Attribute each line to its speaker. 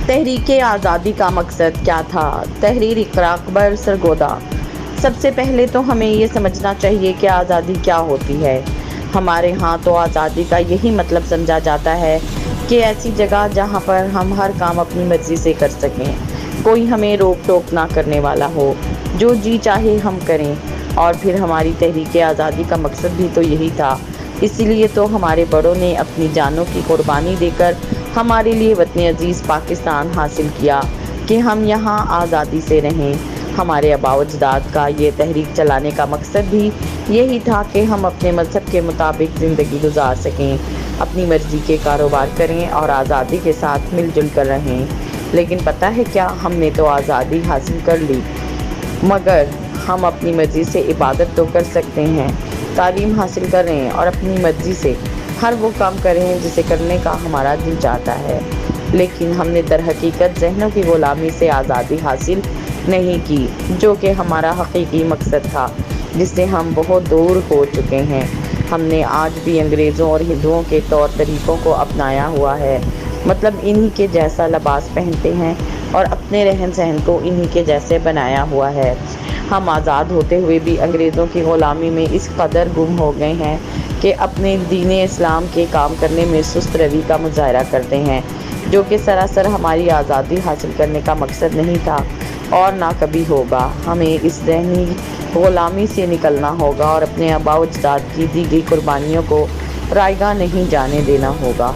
Speaker 1: تحریک آزادی کا مقصد کیا تھا؟ تحریر اقرا اکبر سرگودا۔ سب سے پہلے تو ہمیں یہ سمجھنا چاہیے کہ آزادی کیا ہوتی ہے۔ ہمارے ہاں تو آزادی کا یہی مطلب سمجھا جاتا ہے کہ ایسی جگہ جہاں پر ہم ہر کام اپنی مرضی سے کر سکیں، کوئی ہمیں روک ٹوک نہ کرنے والا ہو، جو جی چاہے ہم کریں۔ اور پھر ہماری تحریک آزادی کا مقصد بھی تو یہی تھا، اسی لیے تو ہمارے بڑوں نے اپنی جانوں کی قربانی دے کر ہمارے لیے وطن عزیز پاکستان حاصل کیا کہ ہم یہاں آزادی سے رہیں۔ ہمارے آباء و اجداد کا یہ تحریک چلانے کا مقصد بھی یہی تھا کہ ہم اپنے مذہب کے مطابق زندگی گزار سکیں، اپنی مرضی کے کاروبار کریں اور آزادی کے ساتھ مل جل کر رہیں۔ لیکن پتہ ہے کیا، ہم نے تو آزادی حاصل کر لی، مگر ہم اپنی مرضی سے عبادت تو کر سکتے ہیں، تعلیم حاصل کریں اور اپنی مرضی سے ہر وہ کام کریں جسے کرنے کا ہمارا دل چاہتا ہے۔ لیکن ہم نے در حقیقت ذہنوں کی غلامی سے آزادی حاصل نہیں کی، جو کہ ہمارا حقیقی مقصد تھا، جس سے ہم بہت دور ہو چکے ہیں۔ ہم نے آج بھی انگریزوں اور ہندوؤں کے طور طریقوں کو اپنایا ہوا ہے، مطلب انہی کے جیسا لباس پہنتے ہیں اور اپنے رہن سہن کو انہی کے جیسے بنایا ہوا ہے۔ ہم آزاد ہوتے ہوئے بھی انگریزوں کی غلامی میں اس قدر گم ہو گئے ہیں کہ اپنے دین اسلام کے کام کرنے میں سست روی کا مظاہرہ کرتے ہیں، جو کہ سراسر ہماری آزادی حاصل کرنے کا مقصد نہیں تھا اور نہ کبھی ہوگا۔ ہمیں اس ذہنی غلامی سے نکلنا ہوگا اور اپنے آباء و اجداد کی دی گئی قربانیوں کو رائیگاں نہیں جانے دینا ہوگا۔